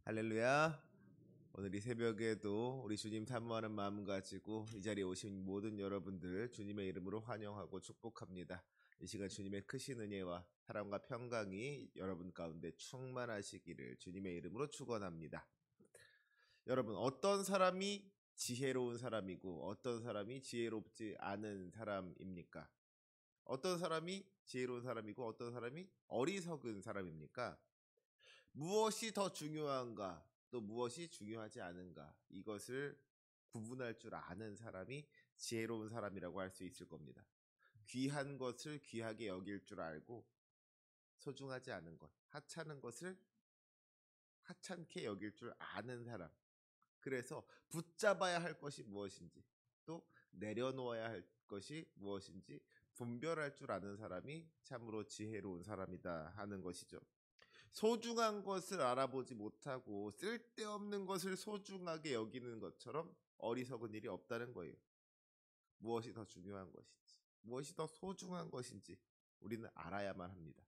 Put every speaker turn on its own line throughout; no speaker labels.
할렐루야. 오늘 이 새벽에도 우리 주님 사모하는 마음 가지고 이 자리에 오신 모든 여러분들 주님의 이름으로 환영하고 축복합니다. 이 시간 주님의 크신 은혜와 사랑과 평강이 여러분 가운데 충만하시기를 주님의 이름으로 축원합니다. 여러분, 어떤 사람이 지혜로운 사람이고 어떤 사람이 지혜롭지 않은 사람입니까? 어떤 사람이 지혜로운 사람이고 어떤 사람이 어리석은 사람입니까? 무엇이 더 중요한가, 또 무엇이 중요하지 않은가, 이것을 구분할 줄 아는 사람이 지혜로운 사람이라고 할 수 있을 겁니다. 귀한 것을 귀하게 여길 줄 알고 소중하지 않은 것, 하찮은 것을 하찮게 여길 줄 아는 사람. 그래서 붙잡아야 할 것이 무엇인지, 또 내려놓아야 할 것이 무엇인지 분별할 줄 아는 사람이 참으로 지혜로운 사람이다 하는 것이죠. 소중한 것을 알아보지 못하고 쓸데없는 것을 소중하게 여기는 것처럼 어리석은 일이 없다는 거예요. 무엇이 더 중요한 것인지, 무엇이 더 소중한 것인지 우리는 알아야만 합니다.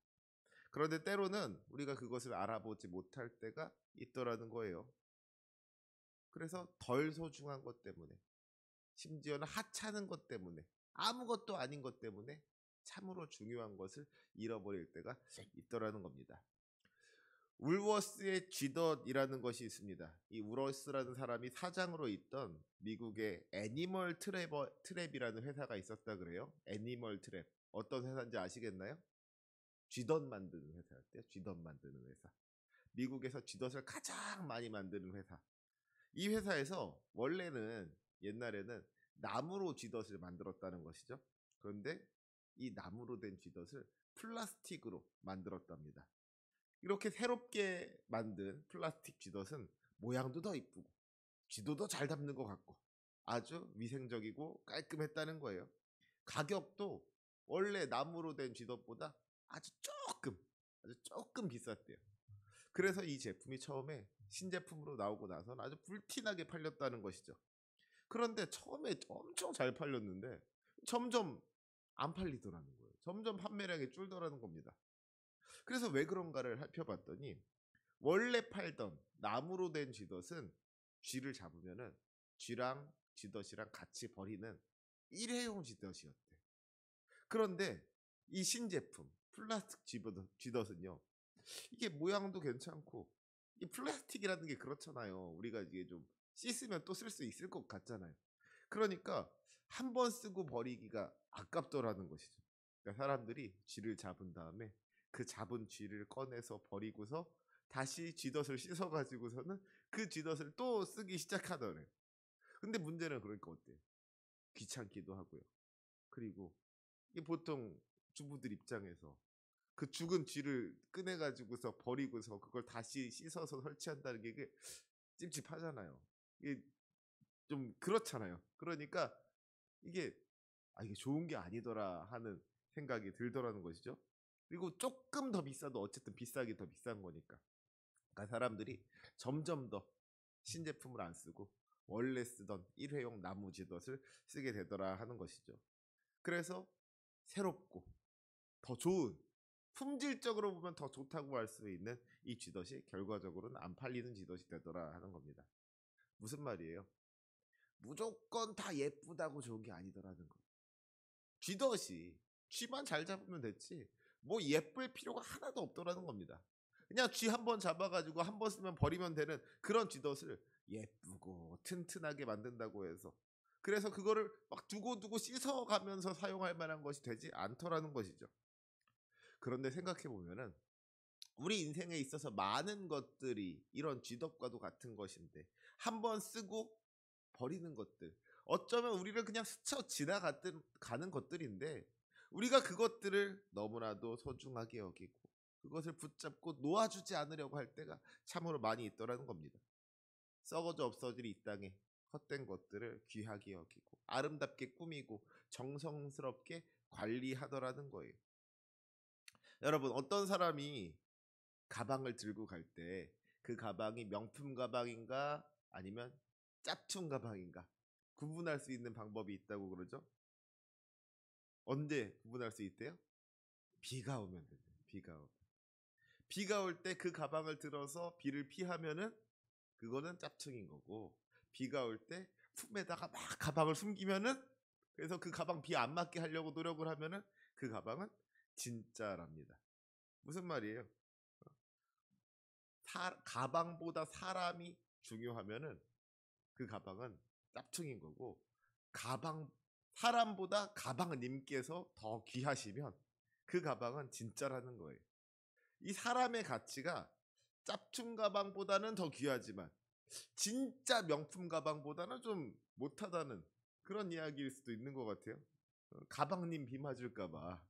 그런데 때로는 우리가 그것을 알아보지 못할 때가 있더라는 거예요. 그래서 덜 소중한 것 때문에, 심지어는 하찮은 것 때문에, 아무것도 아닌 것 때문에 참으로 중요한 것을 잃어버릴 때가 있더라는 겁니다. 울워스의 쥐덫이라는 것이 있습니다. 이 울워스라는 사람이 사장으로 있던 미국의 애니멀 트랩이라는 회사가 있었다 그래요. 애니멀 트랩. 어떤 회사인지 아시겠나요? 쥐덫 만드는 회사였대요. 쥐덫 만드는 회사. 미국에서 쥐덫을 가장 많이 만드는 회사. 이 회사에서 원래는 옛날에는 나무로 쥐덫을 만들었다는 것이죠. 그런데 이 나무로 된 쥐덫을 플라스틱으로 만들었답니다. 이렇게 새롭게 만든 플라스틱 쥐덫은 모양도 더 이쁘고 쥐도 더 잘 담는 것 같고 아주 위생적이고 깔끔했다는 거예요. 가격도 원래 나무로 된 쥐덫보다 아주 조금 비쌌대요. 그래서 이 제품이 처음에 신제품으로 나오고 나서는 아주 불티나게 팔렸다는 것이죠. 그런데 처음에 엄청 잘 팔렸는데 점점 안 팔리더라는 거예요. 점점 판매량이 줄더라는 겁니다. 그래서 왜 그런가를 살펴봤더니 원래 팔던 나무로 된 쥐덫은 쥐를 잡으면은 쥐랑 쥐덫이랑 같이 버리는 일회용 쥐덫이었대. 그런데 이 신제품 플라스틱 쥐덫은요, 이게 모양도 괜찮고, 이 플라스틱이라는 게 그렇잖아요. 우리가 이게 좀 씻으면 또 쓸 수 있을 것 같잖아요. 그러니까 한 번 쓰고 버리기가 아깝더라는 것이죠. 그러니까 사람들이 쥐를 잡은 다음에 그 잡은 쥐를 꺼내서 버리고서 다시 쥐덫을 씻어가지고서는 그 쥐덫을 또 쓰기 시작하더래요. 근데 문제는 그러니까 어때요? 귀찮기도 하고요. 그리고 이게 보통 주부들 입장에서 그 죽은 쥐를 꺼내가지고서 버리고서 그걸 다시 씻어서 설치한다는 게 이게 찝찝하잖아요. 이게 좀 그렇잖아요. 그러니까 이게 이게 좋은 게 아니더라 하는 생각이 들더라는 것이죠. 그리고 조금 더 비싸도 어쨌든 비싸게 더 비싼 거니까. 그러니까 사람들이 점점 더 신제품을 안 쓰고 원래 쓰던 일회용 나무 쥐덫을 쓰게 되더라 하는 것이죠. 그래서 새롭고 더 좋은, 품질적으로 보면 더 좋다고 할 수 있는 이 쥐덫이 결과적으로는 안 팔리는 쥐덫이 되더라 하는 겁니다. 무슨 말이에요? 무조건 다 예쁘다고 좋은 게 아니더라는 거. 쥐덫이 쥐만 잘 잡으면 됐지 뭐 예쁠 필요가 하나도 없더라는 겁니다. 그냥 쥐 한 번 잡아가지고 한 번 쓰면 버리면 되는 그런 쥐덫을 예쁘고 튼튼하게 만든다고 해서, 그래서 그거를 막 두고두고 씻어가면서 사용할 만한 것이 되지 않더라는 것이죠. 그런데 생각해 보면은 우리 인생에 있어서 많은 것들이 이런 쥐덫과도 같은 것인데, 한 번 쓰고 버리는 것들, 어쩌면 우리를 그냥 스쳐 지나가는 것들인데 우리가 그것들을 너무나도 소중하게 여기고 그것을 붙잡고 놓아주지 않으려고 할 때가 참으로 많이 있더라는 겁니다. 썩어져 없어질 이 땅에 헛된 것들을 귀하게 여기고 아름답게 꾸미고 정성스럽게 관리하더라는 거예요. 여러분, 어떤 사람이 가방을 들고 갈 때 그 가방이 명품 가방인가 아니면 짝퉁 가방인가 구분할 수 있는 방법이 있다고 그러죠? 언제 구분할 수 있대요? 비가 오면 돼요. 비가 오면. 비가 올 때 그 가방을 들어서 비를 피하면은 그거는 짭퉁인 거고, 비가 올 때 품에다가 막 가방을 숨기면은, 그래서 그 가방 비 안 맞게 하려고 노력을 하면은 그 가방은 진짜랍니다. 무슨 말이에요? 가방보다 사람이 중요하면은 그 가방은 짭퉁인 거고, 가방 사람보다 가방님께서 더 귀하시면 그 가방은 진짜라는 거예요. 이 사람의 가치가 짭퉁 가방보다는 더 귀하지만 진짜 명품 가방보다는 좀 못하다는 그런 이야기일 수도 있는 것 같아요. 가방님 비 맞을까봐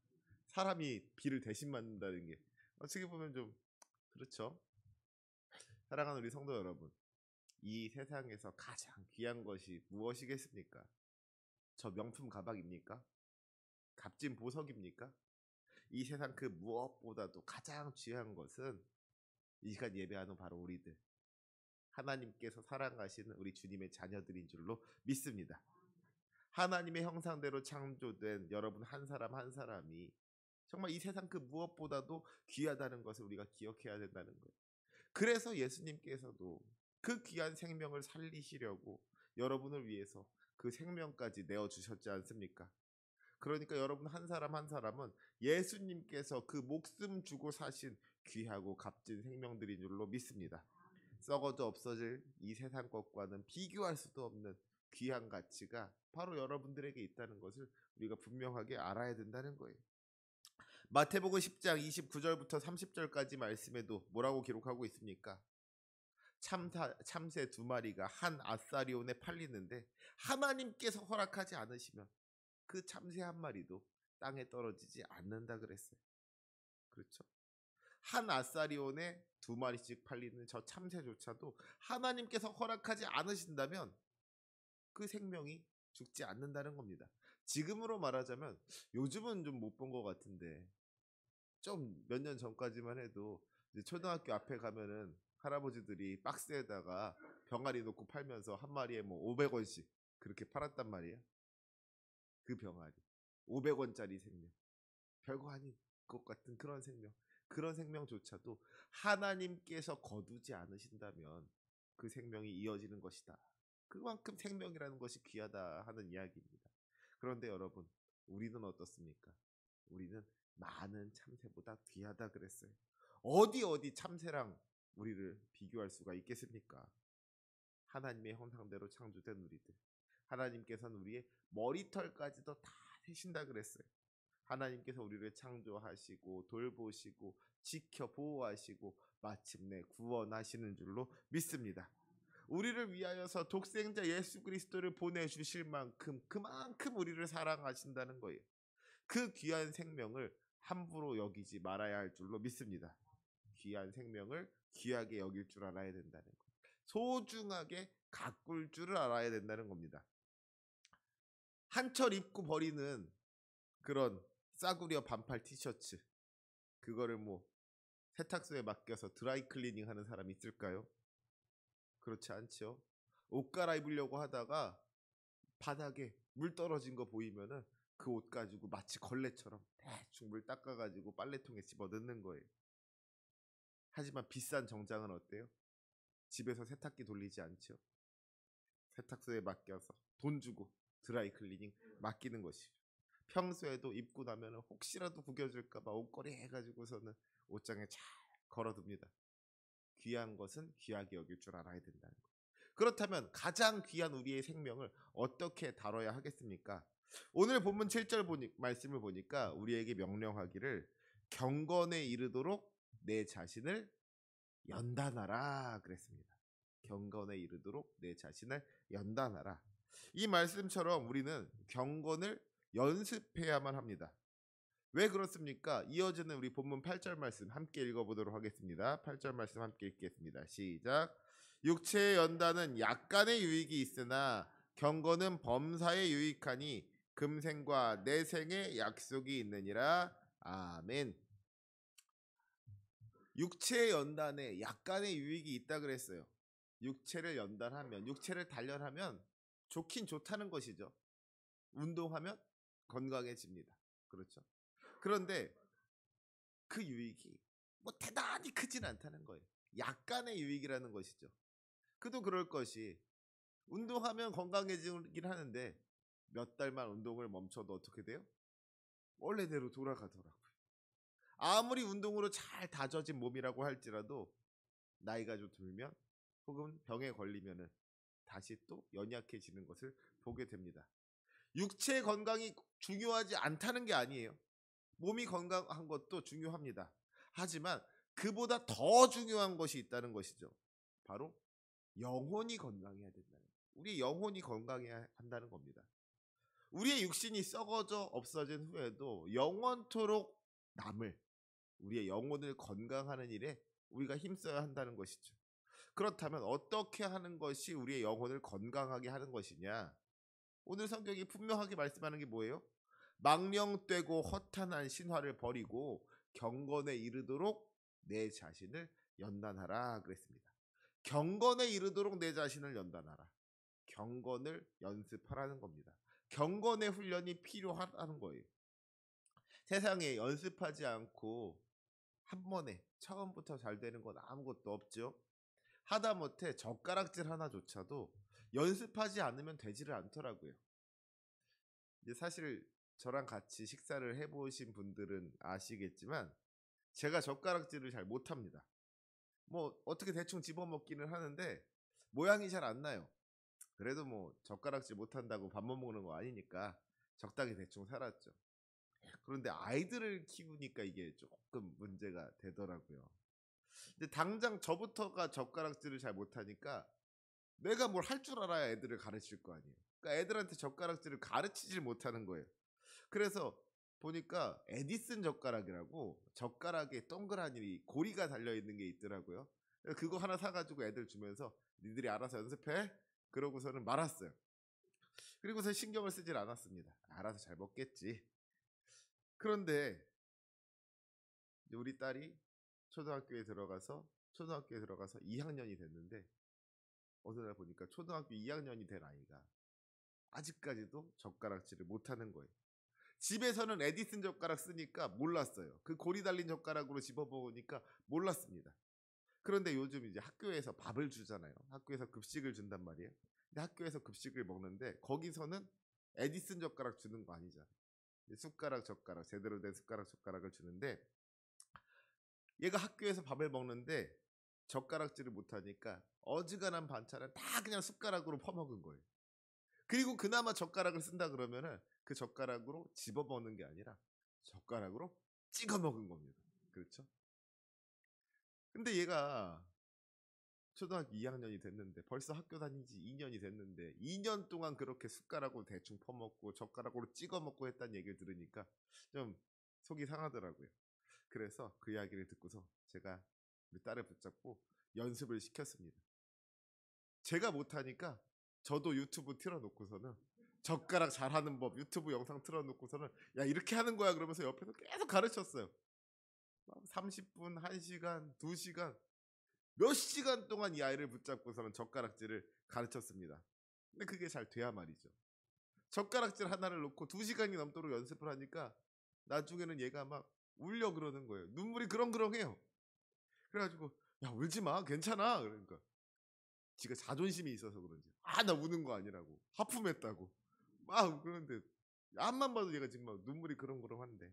사람이 비를 대신 맞는다는 게 어떻게 보면 좀 그렇죠. 사랑하는 우리 성도 여러분, 이 세상에서 가장 귀한 것이 무엇이겠습니까? 저 명품 가방입니까? 값진 보석입니까? 이 세상 그 무엇보다도 가장 귀한 것은 이 시간 예배하는 바로 우리들, 하나님께서 사랑하시는 우리 주님의 자녀들인 줄로 믿습니다. 하나님의 형상대로 창조된 여러분 한 사람 한 사람이 정말 이 세상 그 무엇보다도 귀하다는 것을 우리가 기억해야 된다는 거예요. 그래서 예수님께서도 그 귀한 생명을 살리시려고 여러분을 위해서 그 생명까지 내어주셨지 않습니까? 그러니까 여러분 한 사람 한 사람은 예수님께서 그 목숨 주고 사신 귀하고 값진 생명들인 줄로 믿습니다. 썩어도 없어질 이 세상 것과는 비교할 수도 없는 귀한 가치가 바로 여러분들에게 있다는 것을 우리가 분명하게 알아야 된다는 거예요. 마태복음 10장 29절부터 30절까지 말씀에도 뭐라고 기록하고 있습니까? 참새 두 마리가 한 아사리온에 팔리는데 하나님께서 허락하지 않으시면 그 참새 한 마리도 땅에 떨어지지 않는다 그랬어요. 그렇죠? 한 아사리온에 두 마리씩 팔리는 저 참새조차도 하나님께서 허락하지 않으신다면 그 생명이 죽지 않는다는 겁니다. 지금으로 말하자면 요즘은 좀 못 본 것 같은데 좀 몇 년 전까지만 해도 이제 초등학교 앞에 가면은 할아버지들이 박스에다가 병아리 놓고 팔면서 한 마리에 뭐 500원씩 그렇게 팔았단 말이에요. 그 병아리 500원짜리 생명, 별거 아닌 것 같은 그런 생명, 그런 생명조차도 하나님께서 거두지 않으신다면 그 생명이 이어지는 것이다. 그만큼 생명이라는 것이 귀하다 하는 이야기입니다. 그런데 여러분, 우리는 어떻습니까? 우리는 많은 참새보다 귀하다 그랬어요. 어디 참새랑 우리를 비교할 수가 있겠습니까? 하나님의 형상대로 창조된 우리들, 하나님께서는 우리의 머리털까지도 다 세신다 그랬어요. 하나님께서 우리를 창조하시고 돌보시고 지켜 보호하시고 마침내 구원하시는 줄로 믿습니다. 우리를 위하여서 독생자 예수 그리스도를 보내주실 만큼 그만큼 우리를 사랑하신다는 거예요. 그 귀한 생명을 함부로 여기지 말아야 할 줄로 믿습니다. 귀한 생명을 귀하게 여길 줄 알아야 된다는 거예요. 소중하게 가꿀 줄을 알아야 된다는 겁니다. 한철 입고 버리는 그런 싸구려 반팔 티셔츠, 그거를 뭐 세탁소에 맡겨서 드라이 클리닝 하는 사람이 있을까요? 그렇지 않죠. 옷 갈아입으려고 하다가 바닥에 물 떨어진 거 보이면은 그 옷 가지고 마치 걸레처럼 대충 물 닦아가지고 빨래통에 집어넣는 거예요. 하지만 비싼 정장은 어때요? 집에서 세탁기 돌리지 않죠. 세탁소에 맡겨서 돈 주고 드라이 클리닝 맡기는 것이죠. 평소에도 입고 나면 혹시라도 구겨질까봐 옷걸이 해가지고서는 옷장에 잘 걸어둡니다. 귀한 것은 귀하게 여길 줄 알아야 된다는 것. 그렇다면 가장 귀한 우리의 생명을 어떻게 다뤄야 하겠습니까? 오늘 본문 7절 말씀을 보니까 우리에게 명령하기를 경건에 이르도록 내 자신을 연단하라 그랬습니다. 경건에 이르도록 내 자신을 연단하라. 이 말씀처럼 우리는 경건을 연습해야만 합니다. 왜 그렇습니까? 이어지는 우리 본문 8절 말씀 함께 읽어보도록 하겠습니다. 8절 말씀 함께 읽겠습니다. 시작. 육체의 연단은 약간의 유익이 있으나 경건은 범사에 유익하니 금생과 내생의 약속이 있느니라. 아멘. 육체의 연단에 약간의 유익이 있다 그랬어요. 육체를 연단하면, 육체를 단련하면 좋긴 좋다는 것이죠. 운동하면 건강해집니다. 그렇죠? 그런데 그 유익이 뭐 대단히 크진 않다는 거예요. 약간의 유익이라는 것이죠. 그도 그럴 것이 운동하면 건강해지긴 하는데 몇 달만 운동을 멈춰도 어떻게 돼요? 원래대로 돌아가더라고요. 아무리 운동으로 잘 다져진 몸이라고 할지라도 나이가 좀 들면 혹은 병에 걸리면은 다시 또 연약해지는 것을 보게 됩니다. 육체 건강이 중요하지 않다는 게 아니에요. 몸이 건강한 것도 중요합니다. 하지만 그보다 더 중요한 것이 있다는 것이죠. 바로 영혼이 건강해야 된다는 거예요. 우리 영혼이 건강해야 한다는 겁니다. 우리의 육신이 썩어져 없어진 후에도 영원토록 남을 우리의 영혼을 건강하는 일에 우리가 힘써야 한다는 것이죠. 그렇다면 어떻게 하는 것이 우리의 영혼을 건강하게 하는 것이냐? 오늘 성경이 분명하게 말씀하는 게 뭐예요? 망령되고 허탄한 신화를 버리고 경건에 이르도록 내 자신을 연단하라 그랬습니다. 경건에 이르도록 내 자신을 연단하라. 경건을 연습하라는 겁니다. 경건의 훈련이 필요하다는 거예요. 세상에 연습하지 않고 한 번에 처음부터 잘 되는 건 아무것도 없죠. 하다못해 젓가락질 하나조차도 연습하지 않으면 되지를 않더라고요. 이제 사실 저랑 같이 식사를 해보신 분들은 아시겠지만 제가 젓가락질을 잘 못합니다. 뭐 어떻게 대충 집어먹기는 하는데 모양이 잘 안 나요. 그래도 뭐 젓가락질 못한다고 밥 못 먹는 거 아니니까 적당히 대충 살았죠. 그런데 아이들을 키우니까 이게 조금 문제가 되더라고요. 근데 당장 저부터가 젓가락질을 잘 못하니까 내가 뭘 할 줄 알아야 애들을 가르칠 거 아니에요. 그러니까 애들한테 젓가락질을 가르치질 못하는 거예요. 그래서 보니까 에디슨 젓가락이라고 젓가락에 동그라니 고리가 달려있는 게 있더라고요. 그거 하나 사가지고 애들 주면서 니들이 알아서 연습해? 그러고서는 말았어요. 그리고서 신경을 쓰질 않았습니다. 알아서 잘 먹겠지. 그런데 우리 딸이 초등학교에 들어가서 2학년이 됐는데 어느 날 보니까 초등학교 2학년이 된 아이가 아직까지도 젓가락질을 못하는 거예요. 집에서는 에디슨 젓가락 쓰니까 몰랐어요. 그 고리 달린 젓가락으로 집어먹으니까 몰랐습니다. 그런데 요즘 이제 학교에서 밥을 주잖아요. 학교에서 급식을 준단 말이에요. 근데 학교에서 급식을 먹는데 거기서는 에디슨 젓가락 주는 거 아니잖아. 숟가락 젓가락 제대로 된 숟가락 젓가락을 주는데 얘가 학교에서 밥을 먹는데 젓가락질을 못하니까 어지간한 반찬을 다 그냥 숟가락으로 퍼먹은 거예요. 그리고 그나마 젓가락을 쓴다 그러면은 그 젓가락으로 집어 먹는 게 아니라 젓가락으로 찍어 먹은 겁니다. 그렇죠? 근데 얘가 초등학교 2학년이 됐는데 벌써 학교 다닌 지 2년이 됐는데 2년 동안 그렇게 숟가락으로 대충 퍼먹고 젓가락으로 찍어 먹고 했다는 얘기를 들으니까 좀 속이 상하더라고요. 그래서 그 이야기를 듣고서 제가 우리 딸을 붙잡고 연습을 시켰습니다. 제가 못하니까 저도 유튜브 틀어놓고서는 젓가락 잘하는 법 유튜브 영상 틀어놓고서는 야 이렇게 하는 거야 그러면서 옆에서 계속 가르쳤어요. 30분, 1시간, 2시간 몇 시간 동안 이 아이를 붙잡고서는 젓가락질을 가르쳤습니다. 근데 그게 잘 돼야 말이죠. 젓가락질 하나를 놓고 2시간이 넘도록 연습을 하니까 나중에는 얘가 막 울려 그러는 거예요. 눈물이 그렁그렁해요. 그래가지고 야 울지 마 괜찮아 그러니까 지가 자존심이 있어서 그런지 나 우는 거 아니라고 하품했다고 막 그러는데 앞만 봐도 얘가 지금 막 눈물이 그렁그렁한데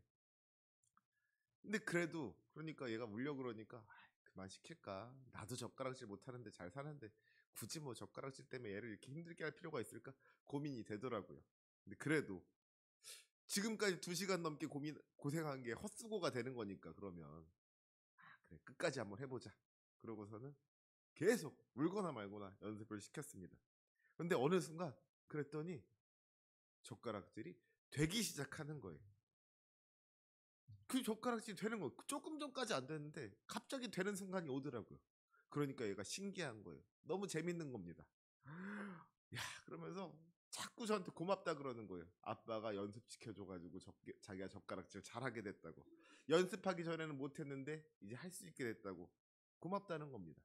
근데 그래도 그러니까 얘가 울려 그러니까 그만 시킬까 나도 젓가락질 못하는데 잘 사는데 굳이 뭐 젓가락질 때문에 얘를 이렇게 힘들게 할 필요가 있을까 고민이 되더라고요. 근데 그래도 지금까지 2시간 넘게 고생한 게 헛수고가 되는 거니까 그러면 그래 끝까지 한번 해보자 그러고서는 계속 울거나 말거나 연습을 시켰습니다. 근데 어느 순간 그랬더니 젓가락질이 되기 시작하는 거예요. 그 젓가락질이 되는 거 조금 전까지 안 됐는데 갑자기 되는 순간이 오더라고요. 그러니까 얘가 신기한 거예요. 너무 재밌는 겁니다. 야 그러면서 자꾸 저한테 고맙다 그러는 거예요. 아빠가 연습시켜줘가지고 자기가 젓가락질 잘하게 됐다고. 연습하기 전에는 못했는데 이제 할 수 있게 됐다고 고맙다는 겁니다.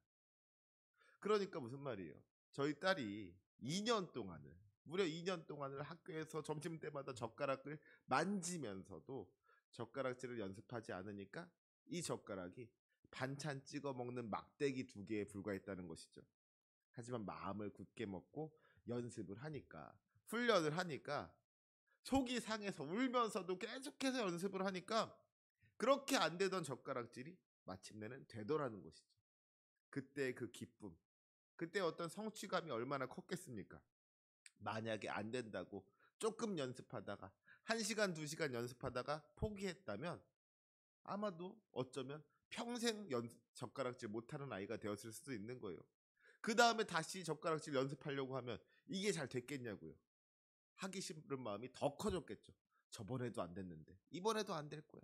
그러니까 무슨 말이에요? 저희 딸이 2년 동안을 무려 2년 동안을 학교에서 점심때마다 젓가락을 만지면서도 젓가락질을 연습하지 않으니까 이 젓가락이 반찬 찍어 먹는 막대기 2개에 불과했다는 것이죠. 하지만 마음을 굳게 먹고 연습을 하니까, 훈련을 하니까, 속이 상해서 울면서도 계속해서 연습을 하니까 그렇게 안 되던 젓가락질이 마침내는 되더라는 것이죠. 그때 그 기쁨, 그때 어떤 성취감이 얼마나 컸겠습니까? 만약에 안 된다고 조금 연습하다가 1시간 2시간 연습하다가 포기했다면 아마도 어쩌면 평생 젓가락질 못하는 아이가 되었을 수도 있는 거예요. 그 다음에 다시 젓가락질 연습하려고 하면 이게 잘 됐겠냐고요. 하기 싫은 마음이 더 커졌겠죠. 저번에도 안 됐는데 이번에도 안 될 거야.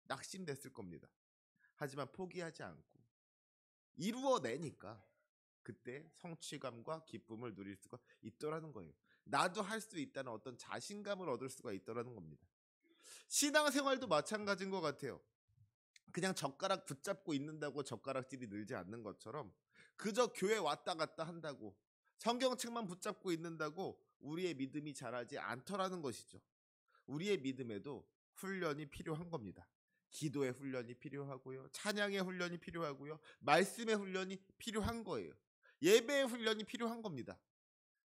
낙심됐을 겁니다. 하지만 포기하지 않고 이루어내니까 그때 성취감과 기쁨을 누릴 수가 있더라는 거예요. 나도 할 수 있다는 어떤 자신감을 얻을 수가 있더라는 겁니다. 신앙생활도 마찬가지인 것 같아요. 그냥 젓가락 붙잡고 있는다고 젓가락질이 늘지 않는 것처럼 그저 교회 왔다 갔다 한다고 성경책만 붙잡고 있는다고 우리의 믿음이 자라지 않더라는 것이죠. 우리의 믿음에도 훈련이 필요한 겁니다. 기도의 훈련이 필요하고요. 찬양의 훈련이 필요하고요. 말씀의 훈련이 필요한 거예요. 예배의 훈련이 필요한 겁니다.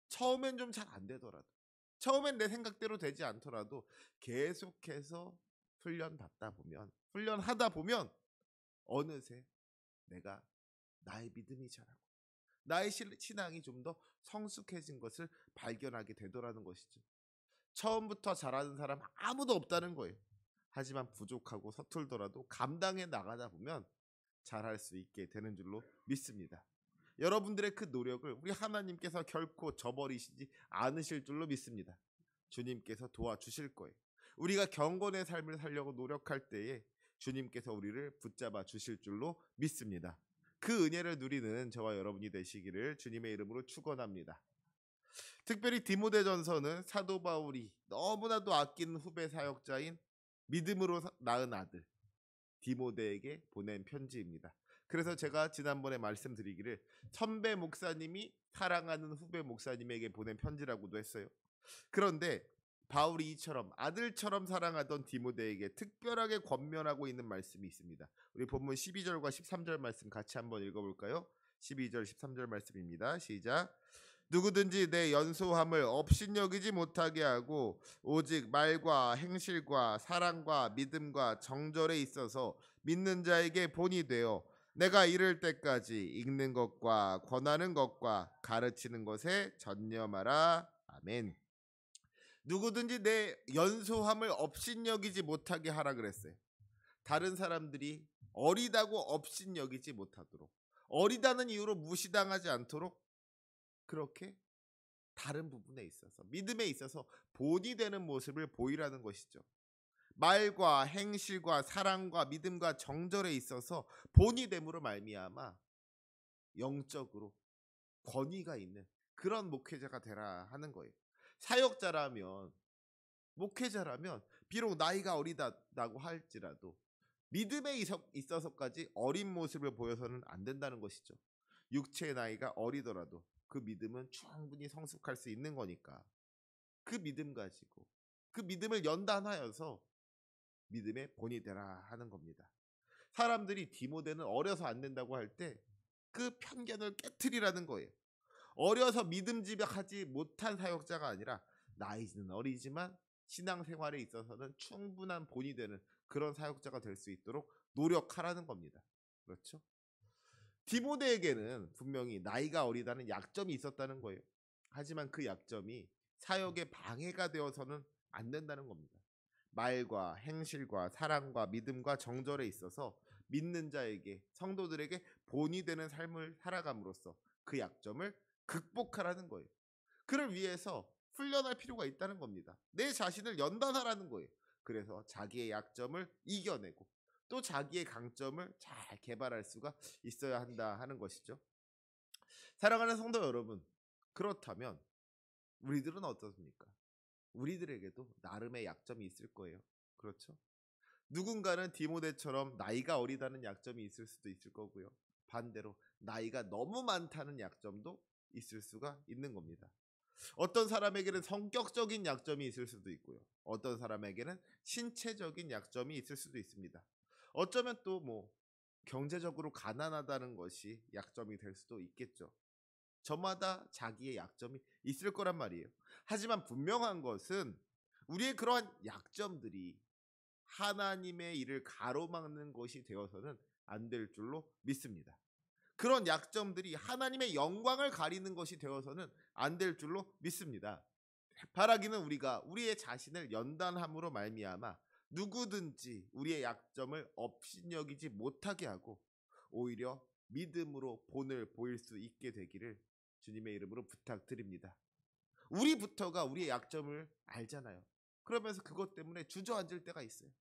처음엔 좀 잘 안 되더라도, 처음엔 내 생각대로 되지 않더라도 계속해서 훈련하다 보면 어느새 내가 나의 믿음이 자라고 나의 신앙이 좀 더 성숙해진 것을 발견하게 되더라는 것이죠. 처음부터 잘하는 사람 아무도 없다는 거예요. 하지만 부족하고 서툴더라도 감당해 나가다 보면 잘할 수 있게 되는 줄로 믿습니다. 여러분들의 그 노력을 우리 하나님께서 결코 저버리시지 않으실 줄로 믿습니다. 주님께서 도와주실 거예요. 우리가 경건의 삶을 살려고 노력할 때에 주님께서 우리를 붙잡아 주실 줄로 믿습니다. 그 은혜를 누리는 저와 여러분이 되시기를 주님의 이름으로 축원합니다. 특별히 디모데전서는 사도 바울이 너무나도 아끼는 후배 사역자인 믿음으로 낳은 아들 디모데에게 보낸 편지입니다. 그래서 제가 지난번에 말씀드리기를 선배 목사님이 사랑하는 후배 목사님에게 보낸 편지라고도 했어요. 그런데 바울이 이처럼 아들처럼 사랑하던 디모데에게 특별하게 권면하고 있는 말씀이 있습니다. 우리 본문 12절과 13절 말씀 같이 한번 읽어볼까요? 12절 13절 말씀입니다. 시작. 누구든지 내 연소함을 업신여기지 못하게 하고 오직 말과 행실과 사랑과 믿음과 정절에 있어서 믿는 자에게 본이 되어 내가 이를 때까지 읽는 것과 권하는 것과 가르치는 것에 전념하라. 아멘. 누구든지 내 연소함을 업신여기지 못하게 하라 그랬어요. 다른 사람들이 어리다고 업신여기지 못하도록, 어리다는 이유로 무시당하지 않도록 그렇게 다른 부분에 있어서, 믿음에 있어서 본이 되는 모습을 보이라는 것이죠. 말과 행실과 사랑과 믿음과 정절에 있어서 본이 됨으로 말미암아 영적으로 권위가 있는 그런 목회자가 되라 하는 거예요. 사역자라면, 목회자라면 비록 나이가 어리다고 할지라도 믿음에 있어서까지 어린 모습을 보여서는 안 된다는 것이죠. 육체의 나이가 어리더라도 그 믿음은 충분히 성숙할 수 있는 거니까 그 믿음 가지고 그 믿음을 연단하여서 믿음의 본이 되라 하는 겁니다. 사람들이 디모데는 어려서 안 된다고 할 때 그 편견을 깨트리라는 거예요. 어려서 믿음직하지 못한 사역자가 아니라 나이는 어리지만 신앙생활에 있어서는 충분한 본이 되는 그런 사역자가 될 수 있도록 노력하라는 겁니다. 그렇죠? 디모데에게는 분명히 나이가 어리다는 약점이 있었다는 거예요. 하지만 그 약점이 사역에 방해가 되어서는 안 된다는 겁니다. 말과 행실과 사랑과 믿음과 정절에 있어서 믿는 자에게, 성도들에게 본이 되는 삶을 살아감으로써 그 약점을 극복하라는 거예요. 그를 위해서 훈련할 필요가 있다는 겁니다. 내 자신을 연단하라는 거예요. 그래서 자기의 약점을 이겨내고 또 자기의 강점을 잘 개발할 수가 있어야 한다 하는 것이죠. 사랑하는 성도 여러분, 그렇다면 우리들은 어떻습니까? 우리들에게도 나름의 약점이 있을 거예요. 그렇죠? 누군가는 디모데처럼 나이가 어리다는 약점이 있을 수도 있을 거고요. 반대로 나이가 너무 많다는 약점도 있을 수가 있는 겁니다. 어떤 사람에게는 성격적인 약점이 있을 수도 있고요. 어떤 사람에게는 신체적인 약점이 있을 수도 있습니다. 어쩌면 또 경제적으로 가난하다는 것이 약점이 될 수도 있겠죠. 저마다 자기의 약점이 있을 거란 말이에요. 하지만 분명한 것은 우리의 그러한 약점들이 하나님의 일을 가로막는 것이 되어서는 안 될 줄로 믿습니다. 그런 약점들이 하나님의 영광을 가리는 것이 되어서는 안 될 줄로 믿습니다. 바라기는 우리가 우리의 자신을 연단함으로 말미암아 누구든지 우리의 약점을 업신여기지 못하게 하고 오히려 믿음으로 본을 보일 수 있게 되기를 주님의 이름으로 부탁드립니다. 우리부터가 우리의 약점을 알잖아요. 그러면서 그것 때문에 주저앉을 때가 있어요.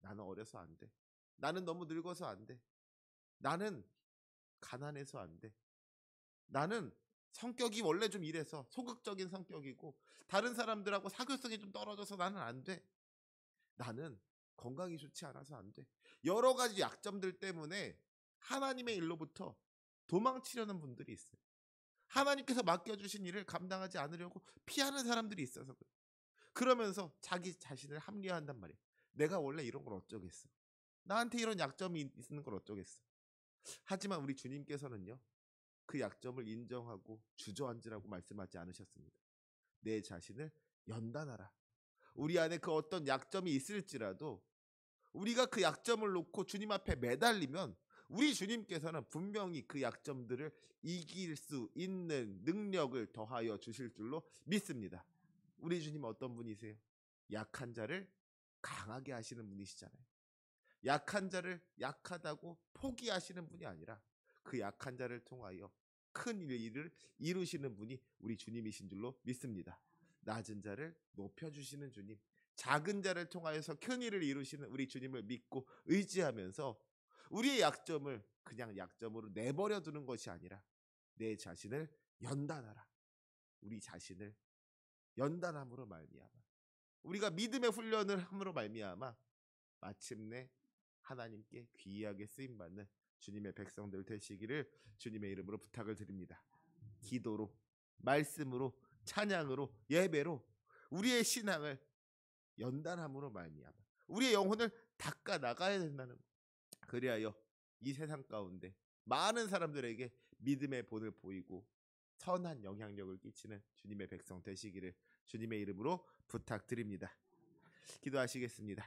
나는 어려서 안 돼. 나는 너무 늙어서 안 돼. 나는 가난해서 안 돼. 나는 성격이 원래 좀 이래서 소극적인 성격이고 다른 사람들하고 사교성이 좀 떨어져서 나는 안 돼. 나는 건강이 좋지 않아서 안 돼. 여러 가지 약점들 때문에 하나님의 일로부터 도망치려는 분들이 있어요. 하나님께서 맡겨주신 일을 감당하지 않으려고 피하는 사람들이 있어서 그래요. 그러면서 자기 자신을 합리화한단 말이에요. 내가 원래 이런 걸 어쩌겠어. 나한테 이런 약점이 있는 걸 어쩌겠어. 하지만 우리 주님께서는요. 그 약점을 인정하고 주저앉으라고 말씀하지 않으셨습니다. 내 자신을 연단하라. 우리 안에 그 어떤 약점이 있을지라도 우리가 그 약점을 놓고 주님 앞에 매달리면 우리 주님께서는 분명히 그 약점들을 이길 수 있는 능력을 더하여 주실 줄로 믿습니다. 우리 주님 어떤 분이세요? 약한 자를 강하게 하시는 분이시잖아요. 약한 자를 약하다고 포기하시는 분이 아니라 그 약한 자를 통하여 큰 일을 이루시는 분이 우리 주님이신 줄로 믿습니다. 낮은 자를 높여주시는 주님, 작은 자를 통하여서 큰 일을 이루시는 우리 주님을 믿고 의지하면서 우리의 약점을 그냥 약점으로 내버려 두는 것이 아니라 내 자신을 연단하라. 우리 자신을 연단함으로 말미암아 우리가 믿음의 훈련을 함으로 말미암아 마침내 하나님께 귀하게 쓰임받는 주님의 백성들 되시기를 주님의 이름으로 부탁을 드립니다. 기도로, 말씀으로, 찬양으로, 예배로 우리의 신앙을 연단함으로 말미암아 우리의 영혼을 닦아 나가야 된다는 것. 그리하여 이 세상 가운데 많은 사람들에게 믿음의 본을 보이고 선한 영향력을 끼치는 주님의 백성 되시기를 주님의 이름으로 부탁드립니다. 기도하시겠습니다.